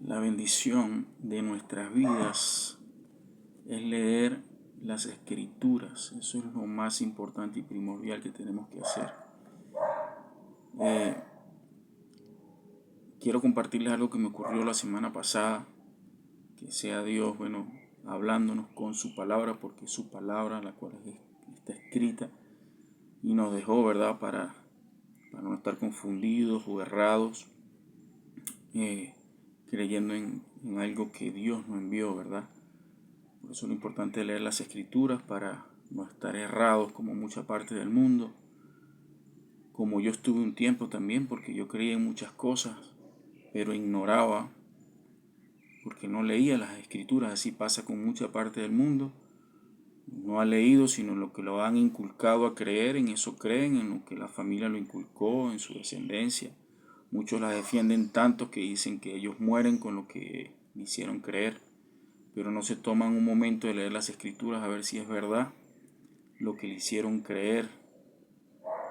La bendición de nuestras vidas es leer las escrituras. Eso es lo más importante y primordial que tenemos que hacer. Eh, Quiero compartirles algo que me ocurrió la semana pasada. Que sea Dios, hablándonos con su palabra, porque su palabra, la cual está escrita, y nos dejó, ¿verdad? Para no estar confundidos o errados, creyendo en algo que Dios nos envió, ¿verdad? Por eso es lo importante es leer las escrituras para no estar errados como mucha parte del mundo. Como yo estuve un tiempo también, porque yo creía en muchas cosas, pero ignoraba, porque no leía las escrituras. Así pasa con mucha parte del mundo. No ha leído, sino lo que lo han inculcado a creer, en eso creen, en lo que la familia lo inculcó, en su descendencia. Muchos la defienden tanto que dicen que ellos mueren con lo que hicieron creer, pero no se toman un momento de leer las escrituras a ver si es verdad lo que le hicieron creer,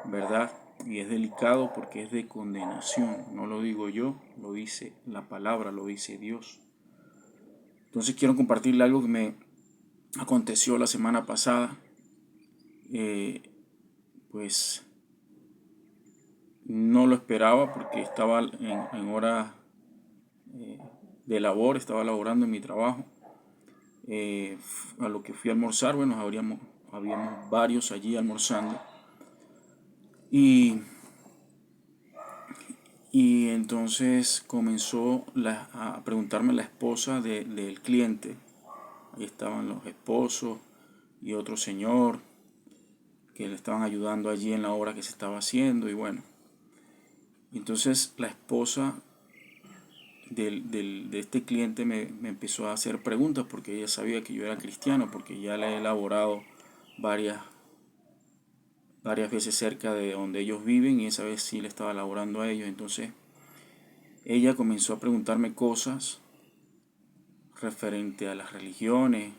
¿verdad? Y es delicado porque es de condenación. No lo digo yo, lo dice la palabra, lo dice Dios. Entonces quiero compartirle algo que me aconteció la semana pasada. Pues no lo esperaba porque estaba en hora de labor, estaba laborando en mi trabajo. A lo que fui a almorzar, habíamos varios allí almorzando. Y entonces comenzó a preguntarme la esposa del cliente. Ahí estaban los esposos y otro señor que le estaban ayudando allí en la obra que se estaba haciendo. Y bueno, entonces la esposa de este cliente me empezó a hacer preguntas porque ella sabía que yo era cristiano, porque ya le he elaborado varias, varias veces cerca de donde ellos viven y esa vez sí le estaba elaborando a ellos. Entonces ella comenzó a preguntarme cosas referente a las religiones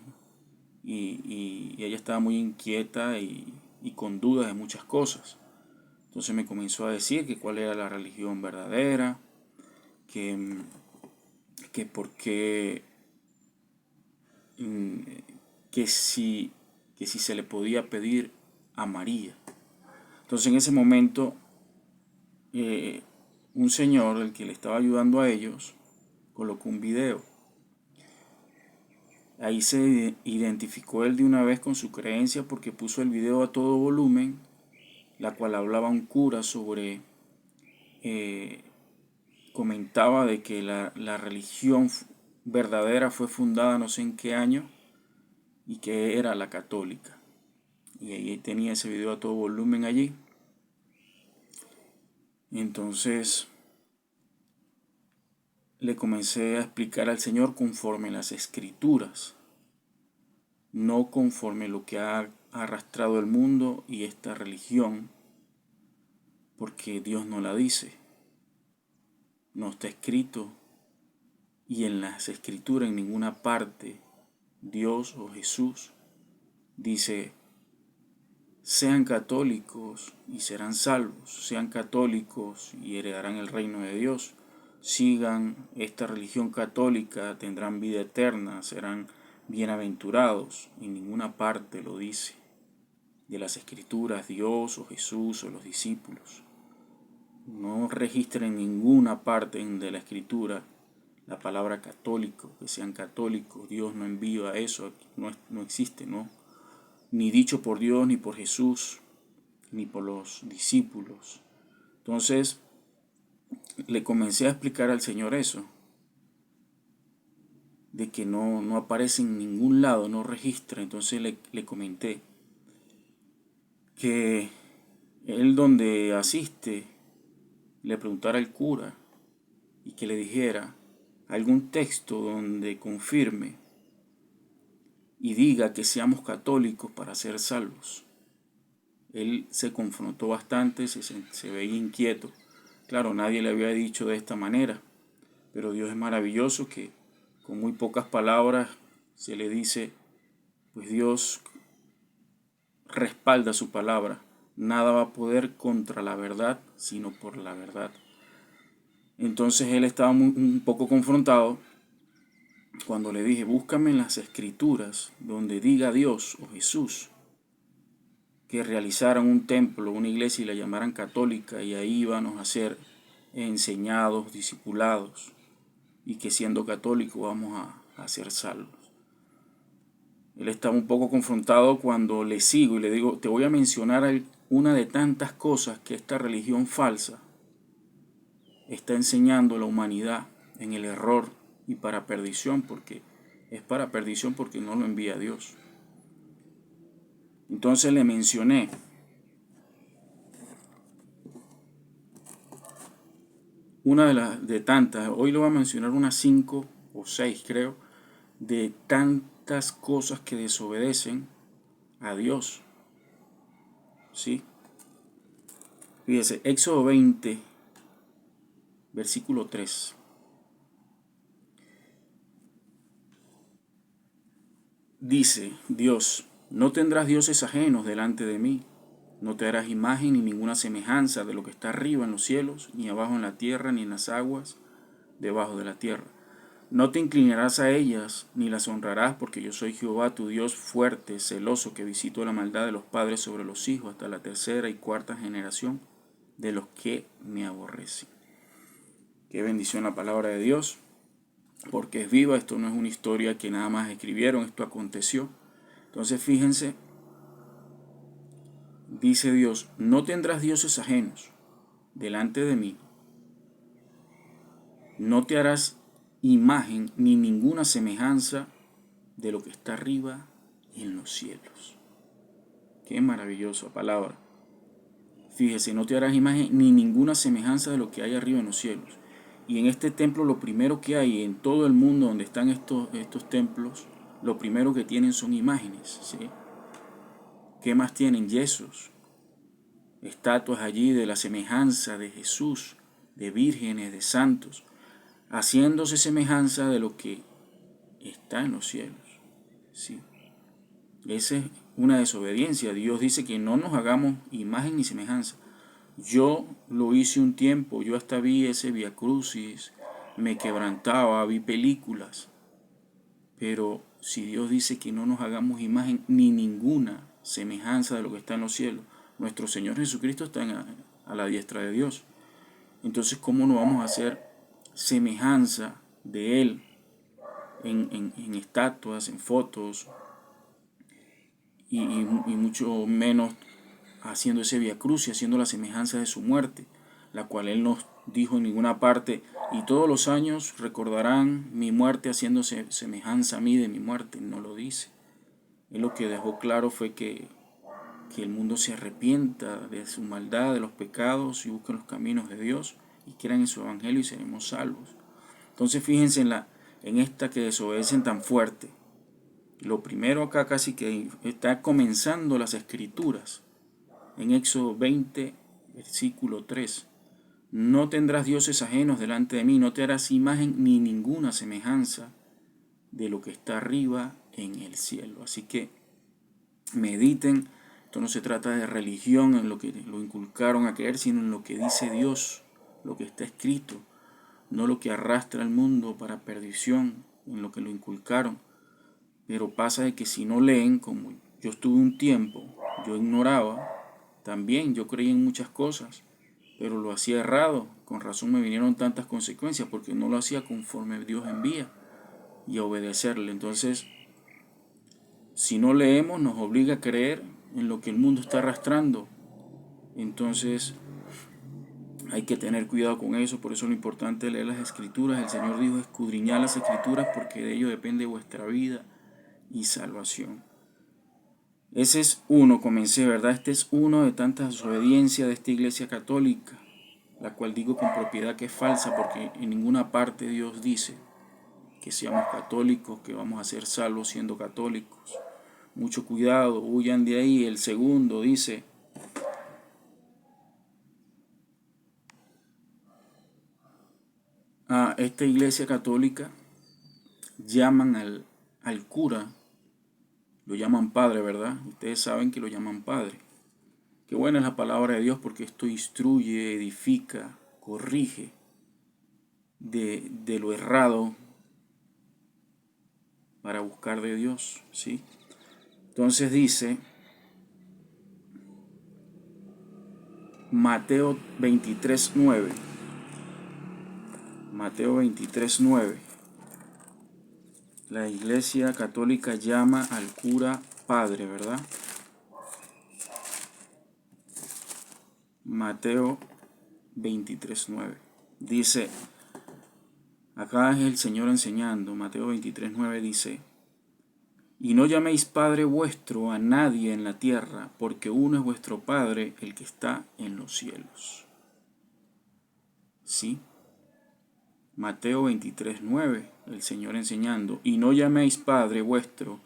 y ella estaba muy inquieta y con dudas de muchas cosas. Entonces me comenzó a decir que cuál era la religión verdadera, que, que por qué, que si, que si se le podía pedir a María. Entonces en ese momento un señor, el que le estaba ayudando a ellos, colocó un video. Ahí se identificó él de una vez con su creencia porque puso el video a todo volumen, la cual hablaba un cura sobre, comentaba de que la religión verdadera fue fundada no sé en qué año y que era la católica. Y ahí tenía ese video a todo volumen allí. Entonces le comencé a explicar al Señor conforme las escrituras, no conforme lo que ha arrastrado el mundo y esta religión, porque Dios no la dice, no está escrito, y en las escrituras en ninguna parte Dios o Jesús dice sean católicos y serán salvos, sean católicos y heredarán el reino de Dios, sigan esta religión católica, tendrán vida eterna, serán bienaventurados. En ninguna parte lo dice de las escrituras Dios o Jesús o los discípulos. No registra en ninguna parte de la escritura la palabra católico, que sean católicos. Dios no envía eso, no existe, ¿no? Ni dicho por Dios, ni por Jesús, ni por los discípulos. Entonces le comencé a explicar al Señor eso, de que no aparece en ningún lado, no registra. Entonces le comenté que él donde asiste le preguntara al cura y que le dijera algún texto donde confirme y diga que seamos católicos para ser salvos. Él se confrontó bastante, se veía inquieto. Claro, nadie le había dicho de esta manera, pero Dios es maravilloso que con muy pocas palabras se le dice, pues Dios respalda su palabra. Nada va a poder contra la verdad, sino por la verdad. Entonces él estaba un poco confrontado cuando le dije, búscame en las escrituras donde diga Dios o Jesús que realizaran un templo, una iglesia y la llamaran católica y ahí íbamos a ser enseñados, discipulados y que siendo católicos vamos a ser salvos. Él estaba un poco confrontado cuando le sigo y le digo, te voy a mencionar una de tantas cosas que esta religión falsa está enseñando a la humanidad en el error y para perdición, porque es para perdición porque no lo envía Dios. Entonces le mencioné una de tantas, hoy le voy a mencionar unas 5 o 6 creo, de tantas cosas que desobedecen a Dios. ¿Sí? Fíjese, Éxodo 20, versículo 3. Dice Dios, no tendrás dioses ajenos delante de mí, no te harás imagen ni ninguna semejanza de lo que está arriba en los cielos, ni abajo en la tierra, ni en las aguas debajo de la tierra. No te inclinarás a ellas, ni las honrarás, porque yo soy Jehová tu Dios fuerte, celoso, que visito la maldad de los padres sobre los hijos hasta la tercera y cuarta generación de los que me aborrecen. Qué bendición la palabra de Dios, porque es viva, esto no es una historia que nada más escribieron, esto aconteció. Entonces fíjense, dice Dios, no tendrás dioses ajenos delante de mí, no te harás imagen ni ninguna semejanza de lo que está arriba en los cielos. Qué maravillosa palabra. Fíjese, no te harás imagen ni ninguna semejanza de lo que hay arriba en los cielos. Y en este templo lo primero que hay en todo el mundo donde están estos templos, lo primero que tienen son imágenes, ¿sí? ¿Qué más tienen? Yesos, estatuas allí de la semejanza de Jesús, de vírgenes, de santos, haciéndose semejanza de lo que está en los cielos, ¿sí? Esa es una desobediencia. Dios dice que no nos hagamos imagen ni semejanza. Yo lo hice un tiempo, yo hasta vi ese Via Crucis, me quebrantaba, vi películas. Pero si Dios dice que no nos hagamos imagen ni ninguna semejanza de lo que está en los cielos, nuestro Señor Jesucristo está a la diestra de Dios. Entonces, ¿cómo no vamos a hacer semejanza de Él en estatuas, en fotos y mucho menos haciendo ese Via Crucis, haciendo la semejanza de su muerte, la cual Él nos dijo en ninguna parte, y todos los años recordarán mi muerte haciéndose semejanza a mí de mi muerte? No lo dice. Él lo que dejó claro fue que el mundo se arrepienta de su maldad, de los pecados y busque los caminos de Dios y crean en su evangelio y seremos salvos. Entonces fíjense en esta que desobedecen tan fuerte. Lo primero acá casi que está comenzando las escrituras. En Éxodo 20, versículo 3. No tendrás dioses ajenos delante de mí, no te harás imagen ni ninguna semejanza de lo que está arriba en el cielo. Así que mediten, esto no se trata de religión en lo que lo inculcaron a creer, sino en lo que dice Dios, lo que está escrito, no lo que arrastra al mundo para perdición, en lo que lo inculcaron. Pero pasa de que si no leen, como yo estuve un tiempo, yo ignoraba, también yo creía en muchas cosas, pero lo hacía errado. Con razón me vinieron tantas consecuencias porque no lo hacía conforme Dios envía y a obedecerle. Entonces, si no leemos, nos obliga a creer en lo que el mundo está arrastrando. Entonces, hay que tener cuidado con eso. Por eso es lo importante es leer las escrituras. El Señor dijo, escudriñad las escrituras porque de ello depende vuestra vida y salvación. Ese es uno, comencé, ¿verdad? Este es uno de tantas desobediencias de esta iglesia católica, la cual digo con propiedad que es falsa, porque en ninguna parte Dios dice que seamos católicos, que vamos a ser salvos siendo católicos. Mucho cuidado, huyan de ahí. El segundo dice, a esta iglesia católica llaman al cura, lo llaman padre, ¿verdad? Ustedes saben que lo llaman padre. Qué buena es la palabra de Dios porque esto instruye, edifica, corrige. de lo errado para buscar de Dios, ¿sí? Entonces dice Mateo 23:9. Mateo 23:9. La Iglesia Católica llama al cura padre, ¿verdad? Mateo 23:9. Dice, acá es el Señor enseñando, Mateo 23:9 dice, y no llaméis Padre vuestro a nadie en la tierra, porque uno es vuestro Padre, el que está en los cielos. ¿Sí? Mateo 23:9, el Señor enseñando, y no llaméis Padre vuestro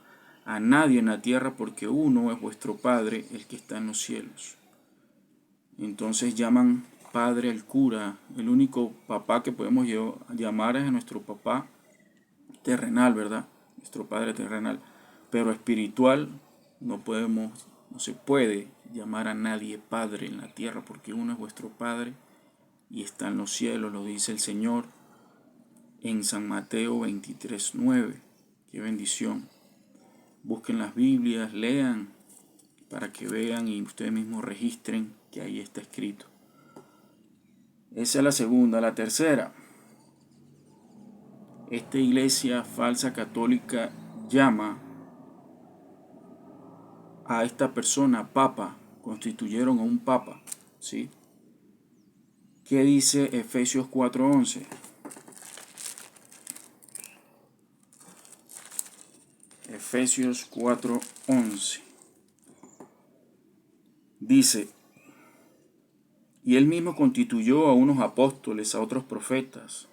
a nadie en la tierra, porque uno es vuestro Padre, el que está en los cielos. Entonces llaman Padre al cura. El único papá que podemos llamar es a nuestro papá terrenal, ¿verdad? Nuestro Padre terrenal. Pero espiritual no se puede llamar a nadie Padre en la tierra, porque uno es vuestro Padre y está en los cielos, lo dice el Señor en San Mateo 23:9. Qué bendición. Busquen las Biblias, lean para que vean y ustedes mismos registren que ahí está escrito. Esa es la segunda. La tercera, esta iglesia falsa católica llama a esta persona papa, constituyeron a un papa, ¿sí? ¿Qué dice Efesios 4:11? Efesios 4:11 dice, y él mismo constituyó a unos apóstoles, a otros profetas,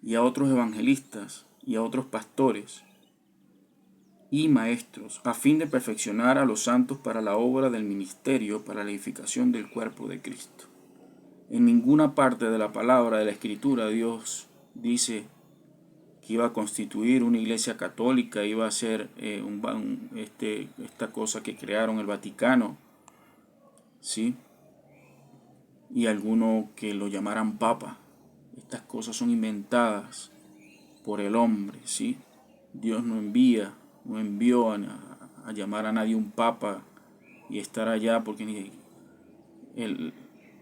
y a otros evangelistas, y a otros pastores y maestros, a fin de perfeccionar a los santos para la obra del ministerio, para la edificación del cuerpo de Cristo. En ninguna parte de la palabra de la Escritura Dios dice que iba a constituir una iglesia católica, iba a ser esta cosa que crearon el Vaticano, ¿sí? Y alguno que lo llamaran papa. Estas cosas son inventadas por el hombre, ¿sí? Dios no envió a llamar a nadie un papa y estar allá, porque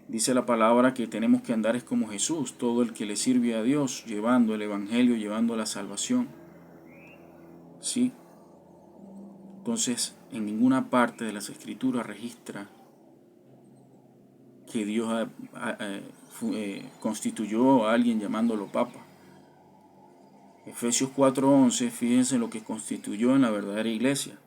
dice la palabra que tenemos que andar es como Jesús, todo el que le sirve a Dios, llevando el evangelio, llevando la salvación, ¿sí? Entonces, en ninguna parte de las escrituras registra que Dios constituyó a alguien llamándolo papa. Efesios 4:11, fíjense lo que constituyó en la verdadera iglesia.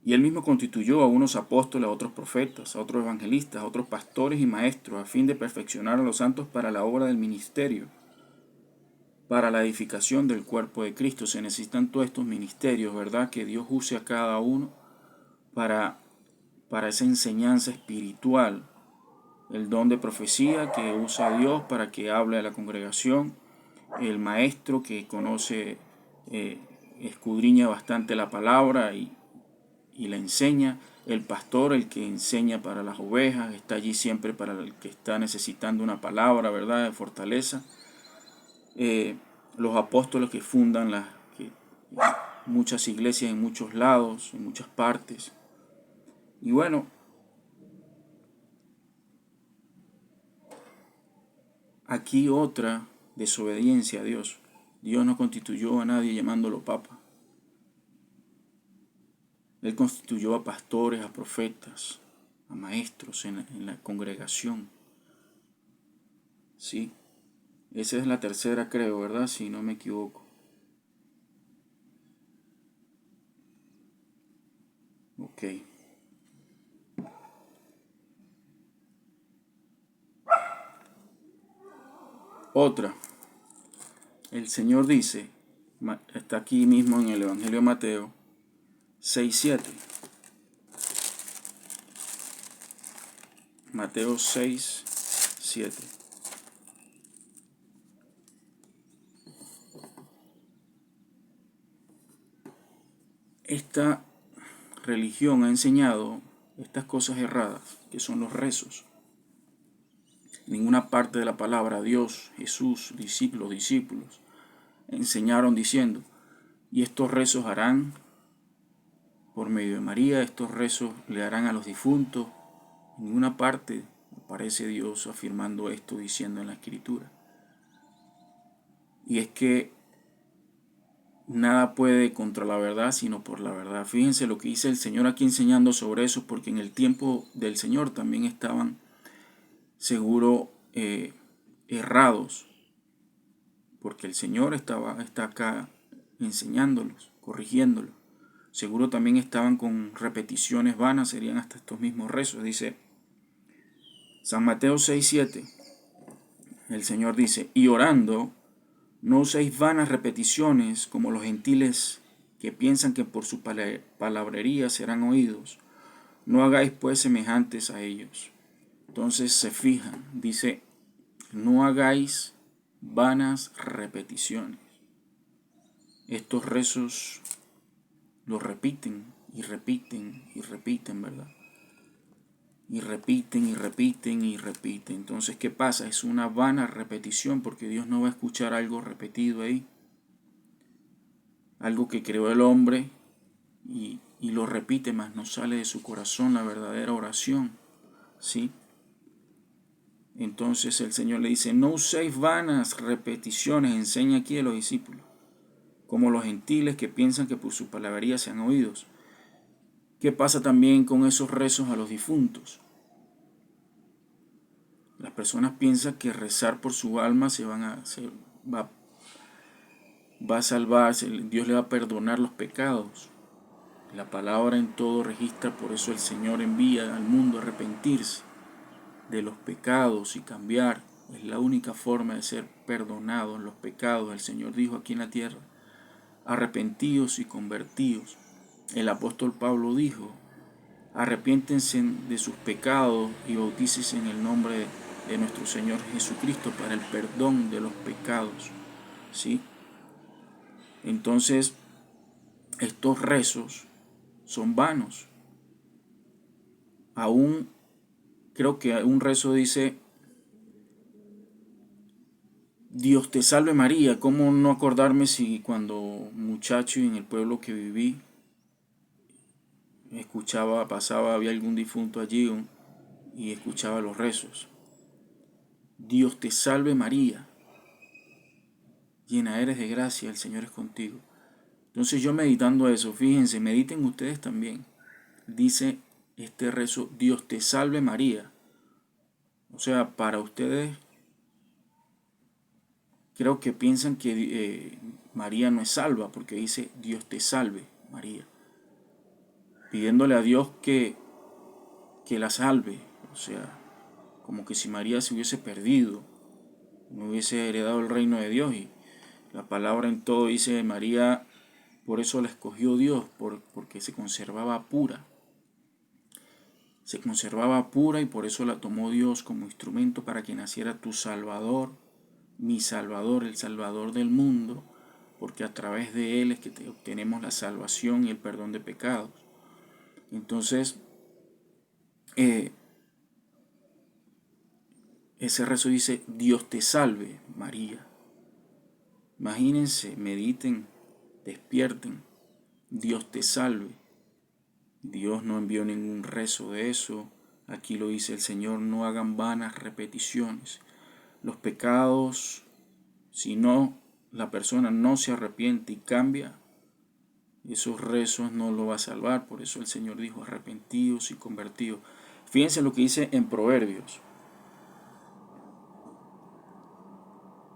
Y él mismo constituyó a unos apóstoles, a otros profetas, a otros evangelistas, a otros pastores y maestros, a fin de perfeccionar a los santos para la obra del ministerio, para la edificación del cuerpo de Cristo. Se necesitan todos estos ministerios, ¿verdad? Que Dios use a cada uno para esa enseñanza espiritual. El don de profecía que usa Dios para que hable a la congregación. El maestro que conoce, escudriña bastante la palabra y la enseña. El pastor, el que enseña para las ovejas, está allí siempre para el que está necesitando una palabra, ¿verdad?, de fortaleza. Los apóstoles que fundan muchas iglesias en muchos lados, en muchas partes. Y bueno, aquí otra desobediencia a Dios. Dios no constituyó a nadie llamándolo papa. Él constituyó a pastores, a profetas, a maestros en la congregación. ¿Sí? Esa es la tercera, creo, ¿verdad? Si no me equivoco. Ok. Otra. El Señor dice, está aquí mismo en el Evangelio de Mateo 6:7. Mateo 6:7. Esta religión ha enseñado estas cosas erradas, que son los rezos. ninguna parte de la palabra, Dios, Jesús, los discípulos, enseñaron diciendo, y estos rezos harán por medio de María, estos rezos le harán a los difuntos. En ninguna parte aparece Dios afirmando esto, diciendo en la Escritura. Y es que nada puede contra la verdad sino por la verdad. Fíjense lo que dice el Señor aquí enseñando sobre eso, porque en el tiempo del Señor también estaban seguro errados, porque el Señor está acá enseñándolos, corrigiéndolos. Seguro también estaban con repeticiones vanas, serían hasta estos mismos rezos. Dice San Mateo 6:7, el Señor dice, y orando, no uséis vanas repeticiones como los gentiles que piensan que por su palabrería serán oídos. No hagáis pues semejantes a ellos. Entonces se fijan, dice, no hagáis vanas repeticiones. Estos rezos los repiten y repiten y repiten, ¿verdad? Y repiten y repiten y repiten. Entonces, ¿qué pasa? Es una vana repetición porque Dios no va a escuchar algo repetido ahí. Algo que creó el hombre y lo repite, mas no sale de su corazón la verdadera oración. ¿Sí? Entonces el Señor le dice, no uséis vanas repeticiones, enseña aquí a los discípulos, como los gentiles que piensan que por su palabrería sean oídos. ¿Qué pasa también con esos rezos a los difuntos? Las personas piensan que rezar por su alma va a salvar, Dios le va a perdonar los pecados. La palabra en todo registra, por eso el Señor envía al mundo a arrepentirse de los pecados y cambiar. Es la única forma de ser perdonado en los pecados. El Señor dijo aquí en la tierra, arrepentíos y convertíos. El apóstol Pablo dijo, arrepiéntense de sus pecados y bautícense en el nombre de nuestro Señor Jesucristo para el perdón de los pecados. ¿Sí? Entonces, estos rezos son vanos. Aún creo que un rezo dice, Dios te salve María. ¿Cómo no acordarme si cuando muchacho y en el pueblo que viví, pasaba, había algún difunto allí y escuchaba los rezos? Dios te salve María, llena eres de gracia, el Señor es contigo. Entonces yo meditando eso, fíjense, mediten ustedes también. Dice este rezo, Dios te salve María. O sea, para ustedes creo que piensan que María no es salva porque dice Dios te salve María. Pidiéndole a Dios que la salve. O sea, como que si María se hubiese perdido, no hubiese heredado el reino de Dios. Y la palabra en todo dice María, por eso la escogió Dios, porque se conservaba pura. Se conservaba pura y por eso la tomó Dios como instrumento para que naciera tu Salvador, mi Salvador, el Salvador del mundo, porque a través de Él es que obtenemos la salvación y el perdón de pecados. Entonces, ese rezo dice, Dios te salve, María. Imagínense, mediten, despierten, Dios te salve. Dios no envió ningún rezo de eso. Aquí lo dice el Señor, no hagan vanas repeticiones. Los pecados, si no, la persona no se arrepiente y cambia, esos rezos no lo va a salvar. Por eso el Señor dijo, arrepentidos y convertidos. Fíjense lo que dice en Proverbios.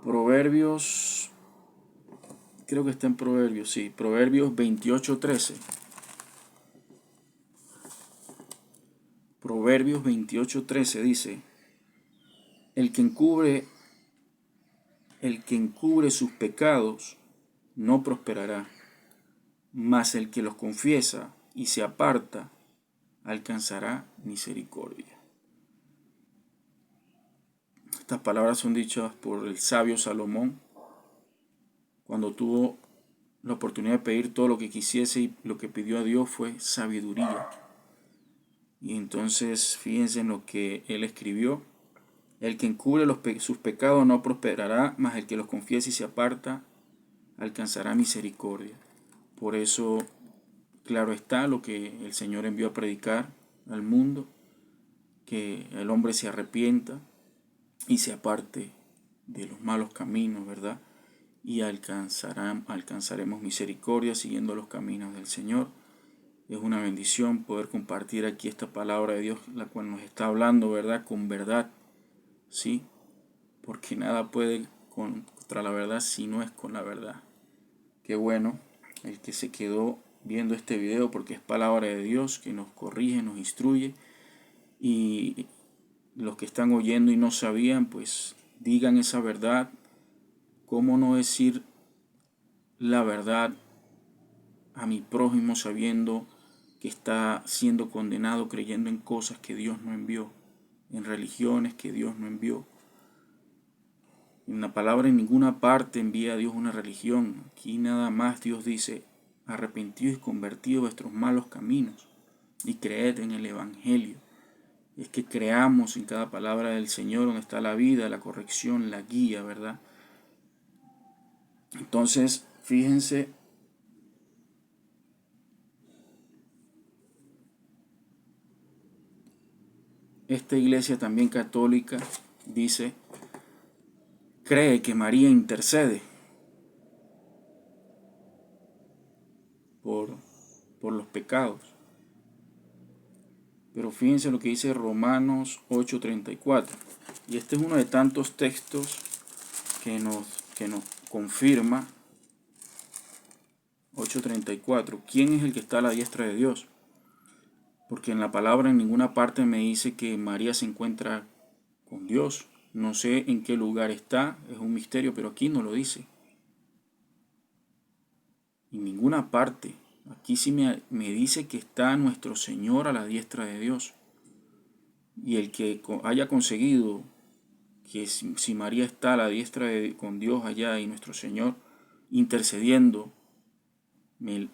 Proverbios, creo que está en Proverbios, sí. Proverbios 28:13. Proverbios 28:13 dice, el que encubre sus pecados no prosperará, mas el que los confiesa y se aparta alcanzará misericordia. Estas palabras son dichas por el sabio Salomón cuando tuvo la oportunidad de pedir todo lo que quisiese y lo que pidió a Dios fue sabiduría. Y entonces fíjense en lo que él escribió. El que encubre sus pecados no prosperará, mas el que los confiesa y se aparta alcanzará misericordia. Por eso, claro está lo que el Señor envió a predicar al mundo, que el hombre se arrepienta y se aparte de los malos caminos, ¿verdad? Y alcanzaremos misericordia siguiendo los caminos del Señor. Es una bendición poder compartir aquí esta palabra de Dios, la cual nos está hablando, ¿verdad? Con verdad, ¿sí? Porque nada puede contra la verdad si no es con la verdad. Qué bueno el que se quedó viendo este video, porque es palabra de Dios que nos corrige, nos instruye. Y los que están oyendo y no sabían, pues digan esa verdad. ¿Cómo no decir la verdad a mi prójimo sabiendo que está siendo condenado creyendo en cosas que Dios no envió, en religiones que Dios no envió? En la palabra en ninguna parte envía a Dios una religión. Aquí nada más Dios dice: arrepentidos y convertidos vuestros malos caminos y creed en el Evangelio. Es que creamos en cada palabra del Señor, donde está la vida, la corrección, la guía, ¿verdad? Entonces, fíjense, esta iglesia también católica dice, cree que María intercede por los pecados. Pero fíjense lo que dice Romanos 8:34. Y este es uno de tantos textos que nos confirma. 8:34. ¿Quién es el que está a la diestra de Dios? Porque en la palabra en ninguna parte me dice que María se encuentra con Dios. No sé en qué lugar está, es un misterio, pero aquí no lo dice. En ninguna parte. Aquí sí me dice que está nuestro Señor a la diestra de Dios. Y el que haya conseguido que si María está a la diestra con Dios allá y nuestro Señor intercediendo, me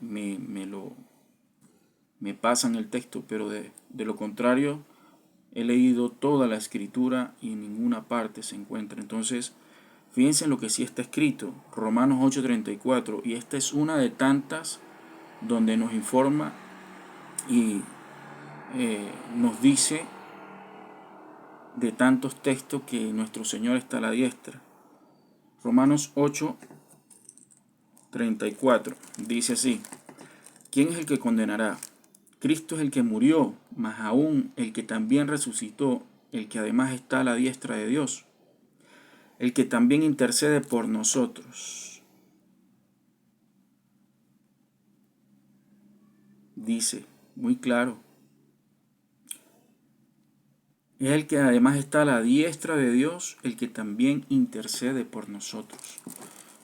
pasan el texto, pero de lo contrario, he leído toda la escritura y en ninguna parte se encuentra. Entonces, fíjense en lo que sí está escrito, Romanos 8:34, y esta es una de tantas donde nos informa y nos dice de tantos textos que nuestro Señor está a la diestra. Romanos 8:34 dice así: ¿quién es el que condenará? Cristo es el que murió, mas aún el que también resucitó, el que además está a la diestra de Dios, el que también intercede por nosotros. Dice muy claro, es el que además está a la diestra de Dios, el que también intercede por nosotros.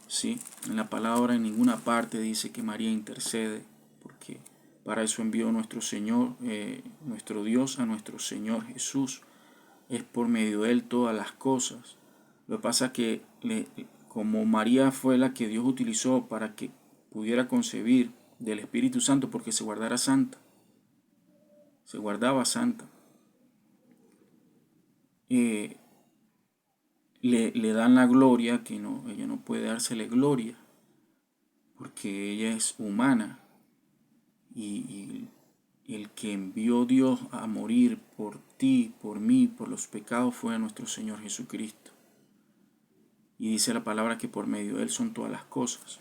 ¿Sí? En la palabra en ninguna parte dice que María intercede, porque para eso envió nuestro Señor, nuestro Dios a nuestro Señor Jesús. Es por medio de Él todas las cosas. Lo que pasa es que como María fue la que Dios utilizó para que pudiera concebir del Espíritu Santo, porque se guardaba santa, le dan la gloria que no, ella no puede dársele gloria, porque ella es humana, y el que envió Dios a morir por ti, por mí, por los pecados fue a nuestro Señor Jesucristo. Y dice la palabra que por medio de Él son todas las cosas.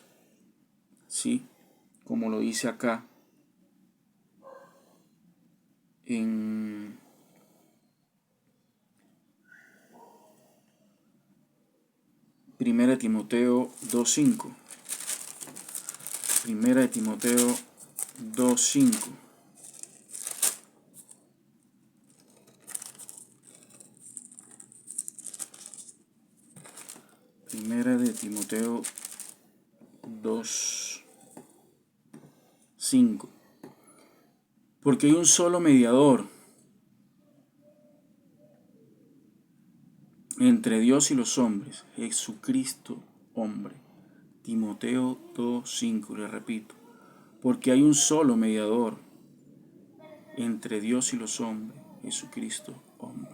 ¿Sí? Como lo dice acá en Primera de Timoteo 2:5. Primera de Timoteo 2:5. Primera de Timoteo 2:5. Porque hay un solo mediador entre Dios y los hombres, Jesucristo hombre. Timoteo 2:5, le repito. Porque hay un solo mediador entre Dios y los hombres, Jesucristo hombre.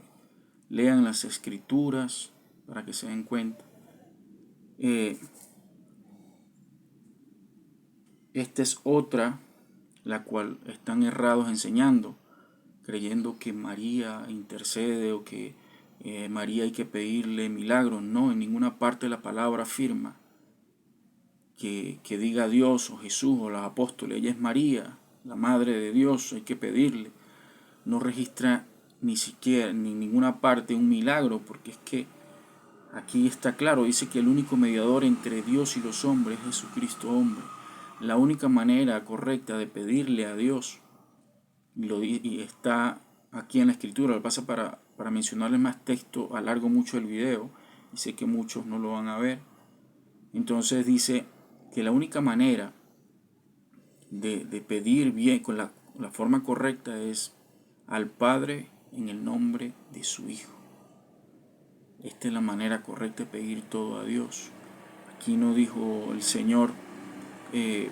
Lean las escrituras para que se den cuenta. Esta es otra, la cual están errados enseñando, creyendo que María intercede o que María hay que pedirle milagros. No, en ninguna parte de la palabra afirma que diga Dios o Jesús o los apóstoles, ella es María, la Madre de Dios, hay que pedirle. No registra ni siquiera en ninguna parte un milagro, porque es que aquí está claro, dice que el único mediador entre Dios y los hombres es Jesucristo hombre. La única manera correcta de pedirle a Dios, y está aquí en la escritura, lo que pasa para mencionarles más texto, alargo mucho el video, y sé que muchos no lo van a ver. Entonces dice que la única manera de pedir bien, con la forma correcta, es al Padre en el nombre de su Hijo. Esta es la manera correcta de pedir todo a Dios. Aquí no dijo el Señor, ella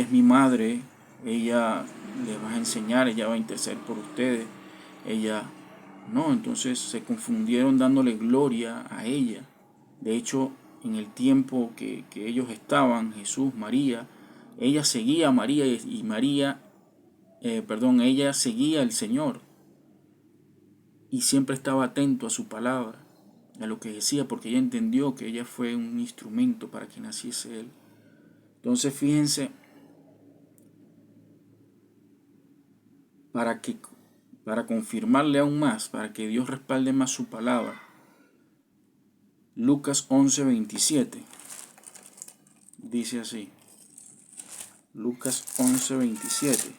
es mi madre, ella les va a enseñar, ella va a interceder por ustedes. No, entonces se confundieron dándole gloria a ella. De hecho, en el tiempo que ellos estaban, Jesús, María, ella seguía a María ella seguía al Señor y siempre estaba atento a su palabra, a lo que decía, porque ella entendió que ella fue un instrumento para que naciese Él. Entonces fíjense, para confirmarle aún más, para que Dios respalde más su palabra, Lucas 11:27 dice así. Lucas 11:27.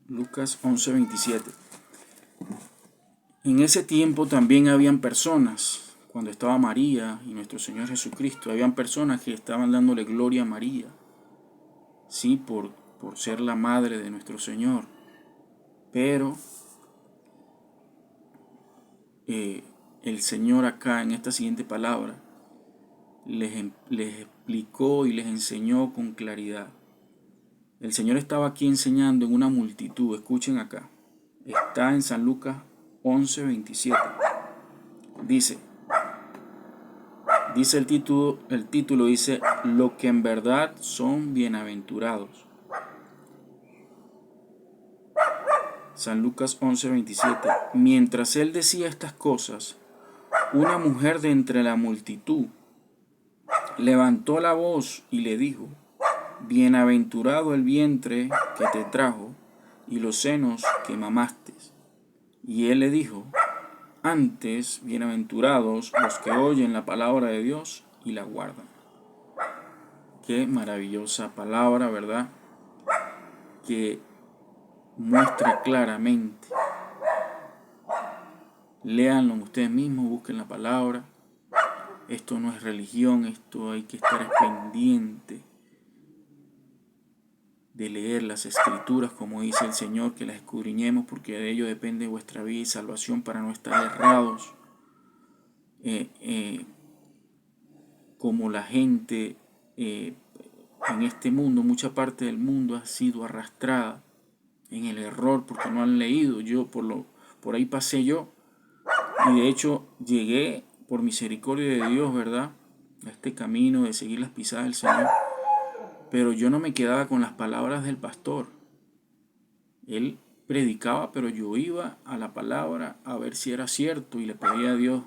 Lucas 11:27. En ese tiempo también habían personas, cuando estaba María y nuestro Señor Jesucristo, habían personas que estaban dándole gloria a María, sí, por ser la madre de nuestro Señor. Pero el Señor acá en esta siguiente palabra les explicó y les enseñó con claridad. El Señor estaba aquí enseñando en una multitud. Escuchen acá. Está en San Lucas 11:27. Dice el título dice, lo que en verdad son bienaventurados. San Lucas 11:27. Mientras él decía estas cosas, una mujer de entre la multitud levantó la voz y le dijo, bienaventurado el vientre que te trajo y los senos que mamaste. Y él le dijo, antes, bienaventurados los que oyen la palabra de Dios y la guardan. Qué maravillosa palabra, ¿verdad? Que muestra claramente. Léanlo ustedes mismos, busquen la palabra. Esto no es religión, esto hay que estar pendiente de leer las escrituras, como dice el Señor, que las escudriñemos, porque de ello depende vuestra vida y salvación, para no estar errados. Como la gente en este mundo, mucha parte del mundo ha sido arrastrada en el error porque no han leído. Por ahí pasé yo, y de hecho llegué por misericordia de Dios, ¿verdad?, a este camino de seguir las pisadas del Señor. Pero yo no me quedaba con las palabras del pastor. Él predicaba, pero yo iba a la palabra a ver si era cierto y le pedía a Dios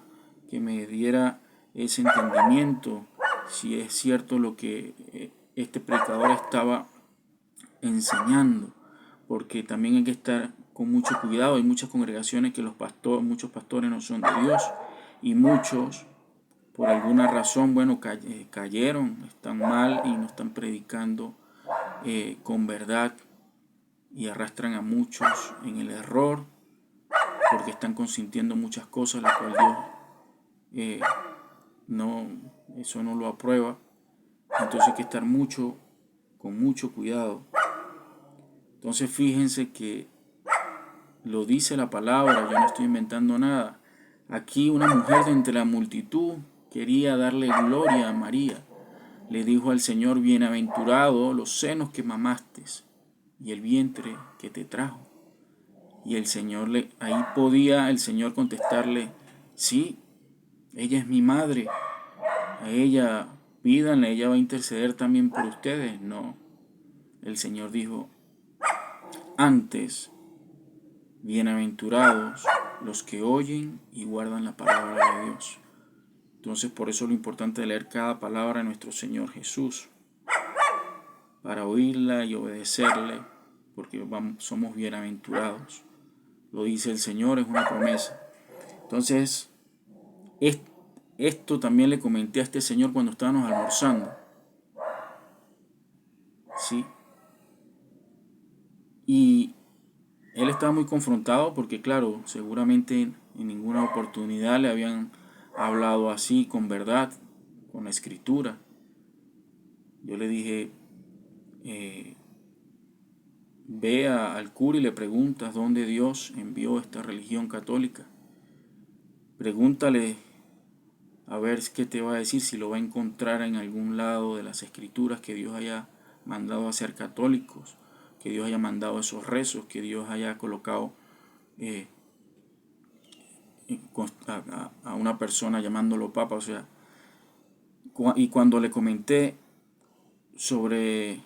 que me diera ese entendimiento, si es cierto lo que este predicador estaba enseñando, porque también hay que estar con mucho cuidado. Hay muchas congregaciones que muchos pastores no son de Dios, y muchos por alguna razón, cayeron, están mal y no están predicando con verdad, y arrastran a muchos en el error porque están consintiendo muchas cosas, las cuales Dios eso no lo aprueba. Entonces hay que estar con mucho cuidado. Entonces fíjense que lo dice la palabra, yo no estoy inventando nada. Aquí una mujer de entre la multitud quería darle gloria a María. le dijo al Señor: bienaventurado los senos que mamaste y el vientre que te trajo. Y el Señor ahí podía el Señor contestarle: sí, ella es mi madre, a ella pídanle, ella va a interceder también por ustedes. No, el Señor dijo: antes, bienaventurados los que oyen y guardan la palabra de Dios. Entonces, por eso lo importante de leer cada palabra de nuestro Señor Jesús, para oírla y obedecerle, porque somos bienaventurados. Lo dice el Señor, es una promesa. Entonces, esto también le comenté a este señor cuando estábamos almorzando. ¿Sí? Y él estaba muy confrontado porque, claro, seguramente en ninguna oportunidad le habían hablado así, con verdad, con la escritura. Yo le dije: ve al cura y le preguntas dónde Dios envió esta religión católica. Pregúntale a ver qué te va a decir, si lo va a encontrar en algún lado de las escrituras que Dios haya mandado a ser católicos, que Dios haya mandado esos rezos, que Dios haya colocado a una persona llamándolo papa. O sea, y cuando le comenté sobre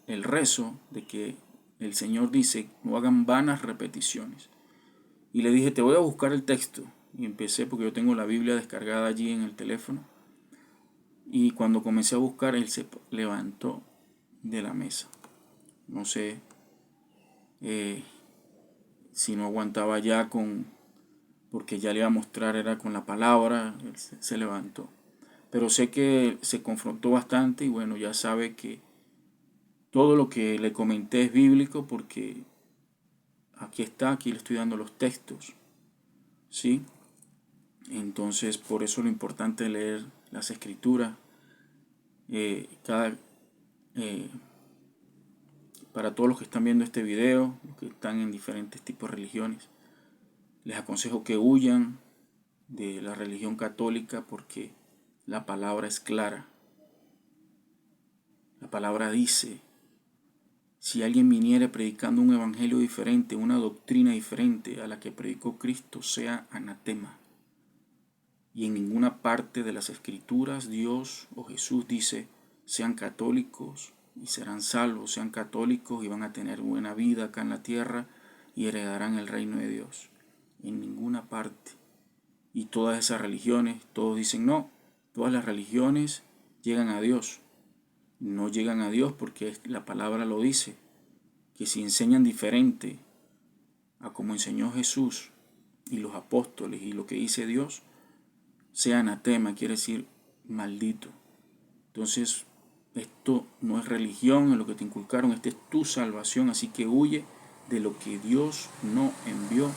el rezo, de que el Señor dice: no hagan vanas repeticiones, y le dije: te voy a buscar el texto, y empecé, porque yo tengo la Biblia descargada allí en el teléfono, y cuando comencé a buscar, él se levantó de la mesa. No sé si no aguantaba ya porque ya le iba a mostrar, era con la palabra. Él se levantó, pero sé que se confrontó bastante, y bueno, ya sabe que todo lo que le comenté es bíblico, porque aquí le estoy dando los textos, ¿sí? Entonces, por eso lo importante es leer las escrituras. Para todos los que están viendo este video, los que están en diferentes tipos de religiones, les aconsejo que huyan de la religión católica, porque la palabra es clara. La palabra dice: si alguien viniere predicando un evangelio diferente, una doctrina diferente a la que predicó Cristo, sea anatema. Y en ninguna parte de las escrituras Dios o Jesús dice: sean católicos y serán salvos, sean católicos y van a tener buena vida acá en la tierra y heredarán el reino de Dios. En ninguna parte. Y todas esas religiones, todos dicen: no, todas las religiones llegan a Dios. No llegan a Dios, porque la palabra lo dice, que si enseñan diferente a como enseñó Jesús y los apóstoles y lo que dice Dios, sea anatema, quiere decir maldito. Entonces, esto no es religión, es lo que te inculcaron, esta es tu salvación, así que huye de lo que Dios no envió,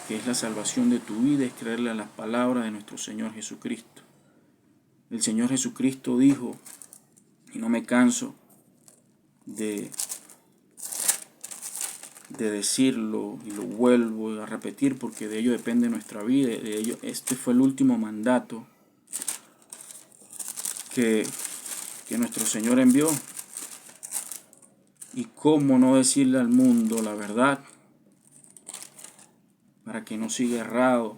que es la salvación de tu vida, es creerle a las palabras de nuestro Señor Jesucristo. El Señor Jesucristo dijo, y no me canso de decirlo, y lo vuelvo a repetir, porque de ello depende nuestra vida, de ello, este fue el último mandato que nuestro Señor envió. Y cómo no decirle al mundo la verdad, para que no siga errado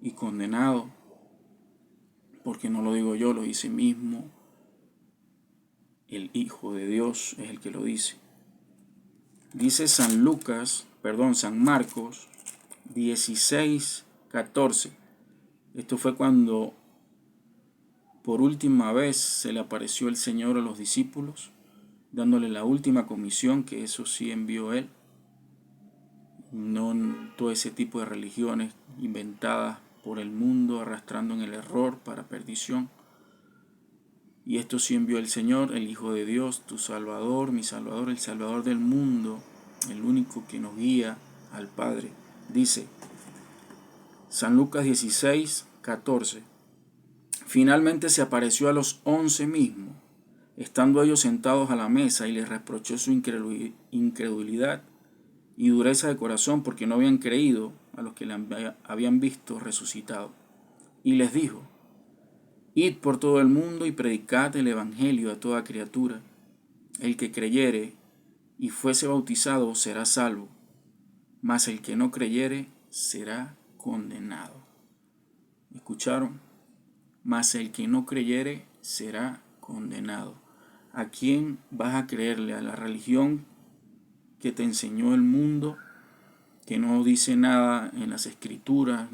y condenado, porque no lo digo yo, lo dice mismo el Hijo de Dios, es el que lo dice. Dice San Marcos 16:14. Esto fue cuando por última vez se le apareció el Señor a los discípulos, dándole la última comisión, que eso sí envió Él. No todo ese tipo de religiones inventadas por el mundo, arrastrando en el error para perdición. Y esto sí envió el Señor, el Hijo de Dios, tu Salvador, mi Salvador, el Salvador del mundo, el único que nos guía al Padre. Dice San Lucas 16:14. Finalmente se apareció a los 11 mismos, estando ellos sentados a la mesa, y les reprochó su incredulidad y dureza de corazón, porque no habían creído a los que le habían visto resucitado. Y les dijo: Id por todo el mundo y predicad el evangelio a toda criatura. El que creyere y fuese bautizado será salvo, mas el que no creyere será condenado. ¿Escucharon? Mas el que no creyere será condenado. ¿A quién vas a creerle? ¿A la religión que te enseñó el mundo, que no dice nada en las escrituras,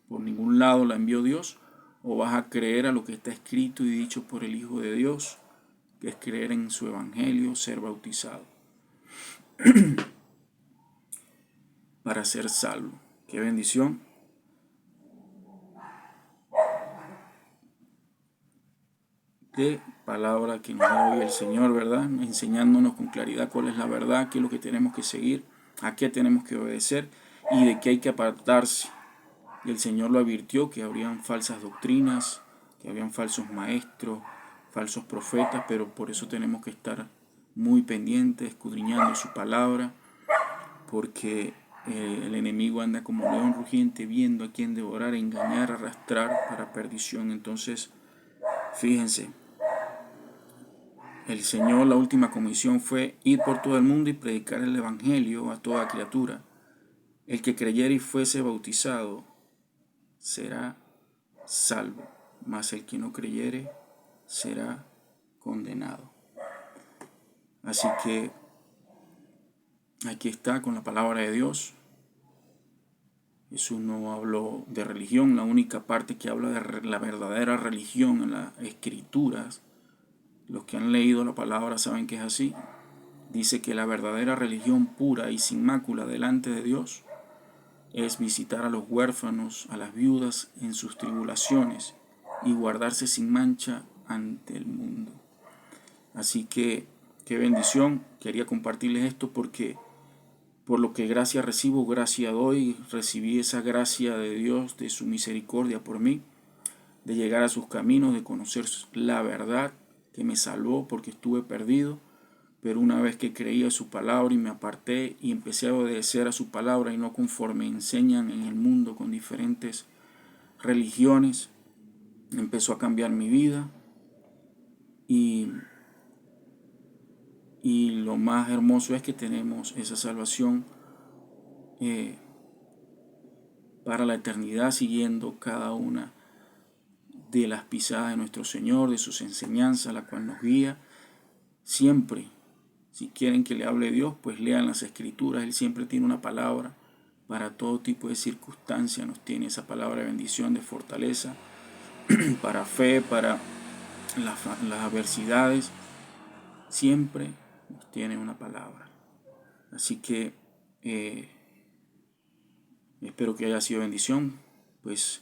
por ningún lado la envió Dios? ¿O vas a creer a lo que está escrito y dicho por el Hijo de Dios, que es creer en su evangelio, ser bautizado para ser salvo? ¡Qué bendición! Qué palabra que nos da hoy el Señor, ¿verdad? Enseñándonos con claridad cuál es la verdad, qué es lo que tenemos que seguir, a qué tenemos que obedecer y de qué hay que apartarse. Y el Señor lo advirtió, que habrían falsas doctrinas, que habrían falsos maestros, falsos profetas, pero por eso tenemos que estar muy pendientes, escudriñando su palabra, porque el enemigo anda como león rugiente viendo a quién devorar, engañar, arrastrar para perdición. Entonces, fíjense, el Señor, la última comisión fue ir por todo el mundo y predicar el evangelio a toda criatura. El que creyere y fuese bautizado será salvo, mas el que no creyere será condenado. Así que aquí está con la palabra de Dios. Jesús no habló de religión. La única parte que habla de la verdadera religión en las escrituras, los que han leído la palabra saben que es así. Dice que la verdadera religión pura y sin mácula delante de Dios es visitar a los huérfanos, a las viudas en sus tribulaciones y guardarse sin mancha ante el mundo. Así que, qué bendición. Quería compartirles esto porque por lo que gracia recibo, gracia doy. Recibí esa gracia de Dios, de su misericordia por mí, de llegar a sus caminos, de conocer la verdad que me salvó porque estuve perdido. Pero una vez que creí a su palabra y me aparté y empecé a obedecer a su palabra y no conforme enseñan en el mundo con diferentes religiones, empezó a cambiar mi vida. Y lo más hermoso es que tenemos esa salvación para la eternidad, siguiendo cada una de las pisadas de nuestro Señor, de sus enseñanzas, la cual nos guía siempre. Si quieren que le hable Dios, pues lean las escrituras. Él siempre tiene una palabra para todo tipo de circunstancia. Nos tiene esa palabra de bendición, de fortaleza, para fe, para las adversidades. Siempre nos tiene una palabra. Así que espero que haya sido bendición. Pues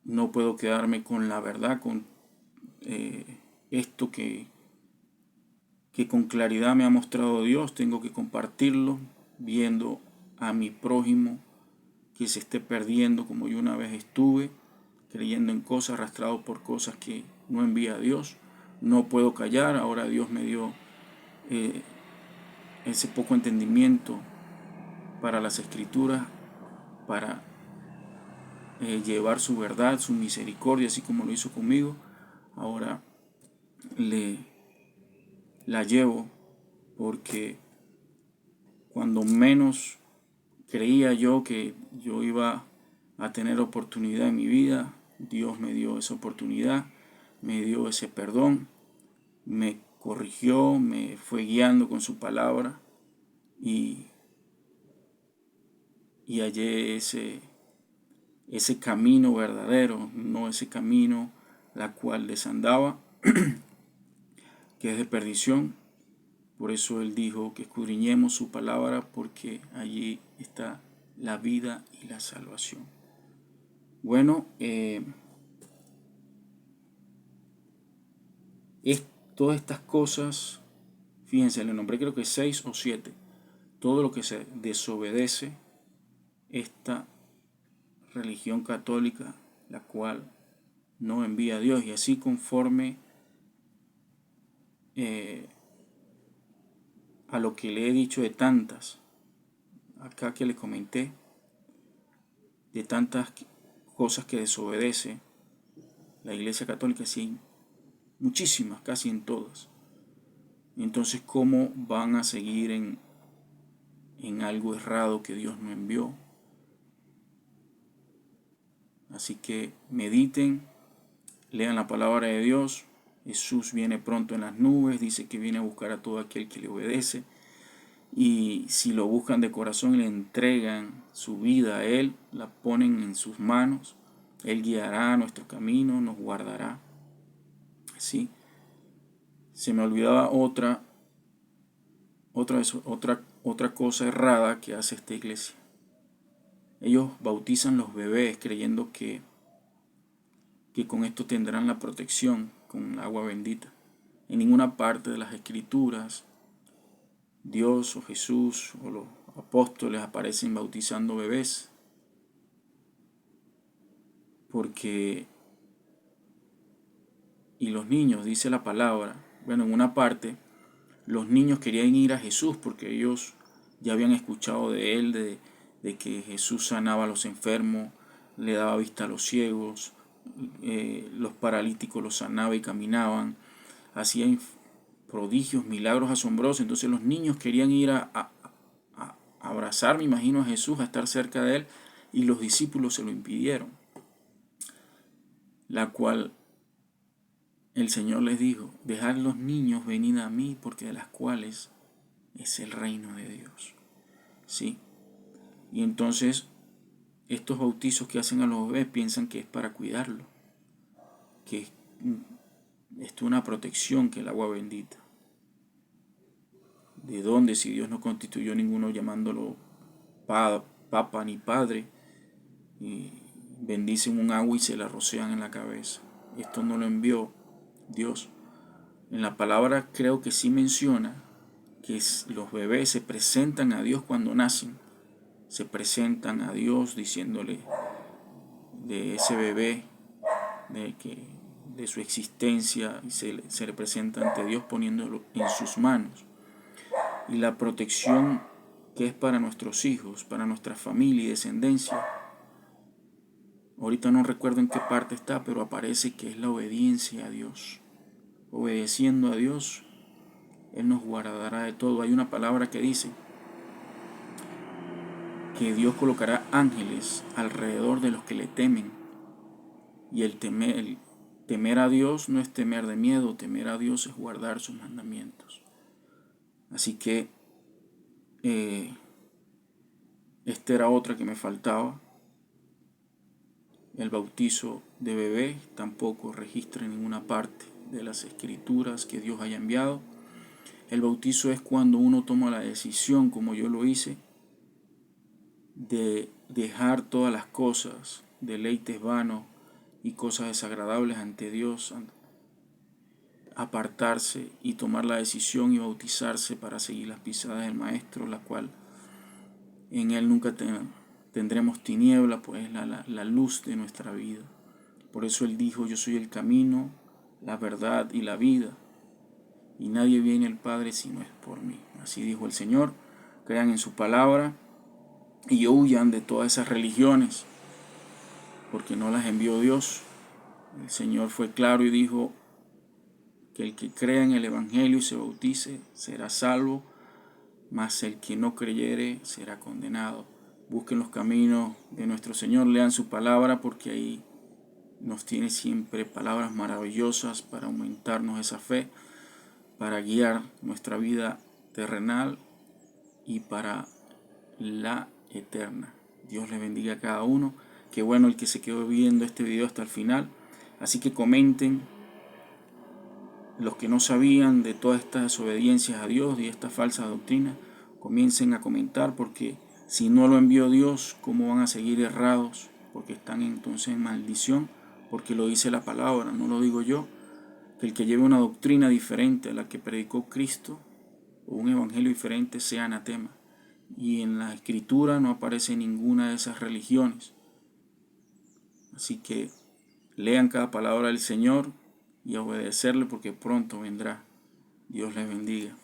no puedo quedarme con la verdad, con esto que con claridad me ha mostrado Dios. Tengo que compartirlo, viendo a mi prójimo que se esté perdiendo como yo una vez estuve, creyendo en cosas, arrastrado por cosas que no envía a Dios. No puedo callar. Ahora Dios me dio ese poco entendimiento para las escrituras, para llevar su verdad, su misericordia, así como lo hizo conmigo. Ahora la llevo, porque cuando menos creía yo que yo iba a tener oportunidad en mi vida, Dios me dio esa oportunidad, me dio ese perdón, me corrigió, me fue guiando con su palabra y hallé ese camino verdadero, no ese camino la cual desandaba, que es de perdición. Por eso Él dijo que escudriñemos su palabra, porque allí está la vida y la salvación. Bueno, todas estas cosas, fíjense, le nombré creo que 6 o 7. Todo lo que se desobedece esta religión católica, la cual no envía a Dios, y así conforme a lo que le he dicho de tantas, acá que le comenté, de tantas cosas que desobedece, La Iglesia Católica sí, muchísimas, casi en todas. Entonces, ¿cómo van a seguir en algo errado que Dios no envió? Así que mediten, lean la palabra de Dios. Jesús viene pronto en las nubes, dice que viene a buscar a todo aquel que le obedece. Y si lo buscan de corazón y le entregan su vida a Él, la ponen en sus manos, Él guiará nuestro camino, nos guardará. ¿Sí? Se me olvidaba otra cosa errada que hace esta iglesia. Ellos bautizan los bebés creyendo que con esto tendrán la protección con agua bendita. En ninguna parte de las escrituras Dios o Jesús o los apóstoles aparecen bautizando bebés, porque y los niños, dice la palabra, bueno, en una parte los niños querían ir a Jesús porque ellos ya habían escuchado de él, de que Jesús sanaba a los enfermos, le daba vista a los ciegos, los paralíticos los sanaba y caminaban, hacía prodigios, milagros asombrosos. Entonces los niños querían ir a abrazar, me imagino, a Jesús, a estar cerca de él, y los discípulos se lo impidieron. La cual el Señor les dijo: dejad los niños venid a mí, porque de las cuales es el reino de Dios. ¿Sí? Y entonces estos bautizos que hacen a los bebés piensan que es para cuidarlo, que es una protección, que el agua bendita. ¿De dónde, si Dios no constituyó ninguno llamándolo papa ni padre? Y bendicen un agua y se la rocian en la cabeza. Esto no lo envió Dios. En la palabra creo que sí menciona que los bebés se presentan a Dios cuando nacen. Se presentan a Dios diciéndole de ese bebé, de su existencia, y se le presenta ante Dios poniéndolo en sus manos. Y la protección que es para nuestros hijos, para nuestra familia y descendencia, ahorita no recuerdo en qué parte está, pero aparece que es la obediencia a Dios. Obedeciendo a Dios, Él nos guardará de todo. Hay una palabra que dice que Dios colocará ángeles alrededor de los que le temen. Y el temer a Dios no es temer de miedo, temer a Dios es guardar sus mandamientos. Así que esta era otra que me faltaba. El bautizo de bebé tampoco registra en ninguna parte de las escrituras que Dios haya enviado. El bautizo es cuando uno toma la decisión, como yo lo hice, de dejar todas las cosas, deleites vanos y cosas desagradables ante Dios, apartarse y tomar la decisión y bautizarse para seguir las pisadas del Maestro, la cual en Él nunca tendremos tiniebla, pues es la luz de nuestra vida. Por eso Él dijo: yo soy el camino, la verdad y la vida, y nadie viene al Padre si no es por mí. Así dijo el Señor. Crean en su palabra y huyan de todas esas religiones, porque no las envió Dios. El Señor fue claro y dijo que el que crea en el Evangelio y se bautice será salvo, mas el que no creyere será condenado. Busquen los caminos de nuestro Señor, lean su palabra, porque ahí nos tiene siempre palabras maravillosas para aumentarnos esa fe, para guiar nuestra vida terrenal y para la eterna. Dios les bendiga a cada uno. Qué bueno el que se quedó viendo este video hasta el final. Así que comenten, los que no sabían de todas estas desobediencias a Dios y esta falsa doctrina, comiencen a comentar, porque si no lo envió Dios, ¿cómo van a seguir errados? Porque están entonces en maldición, porque lo dice la palabra, no lo digo yo. Que el que lleve una doctrina diferente a la que predicó Cristo, o un evangelio diferente, sea anatema. Y en la escritura no aparece ninguna de esas religiones. Así que lean cada palabra del Señor y a obedecerle, porque pronto vendrá. Dios les bendiga.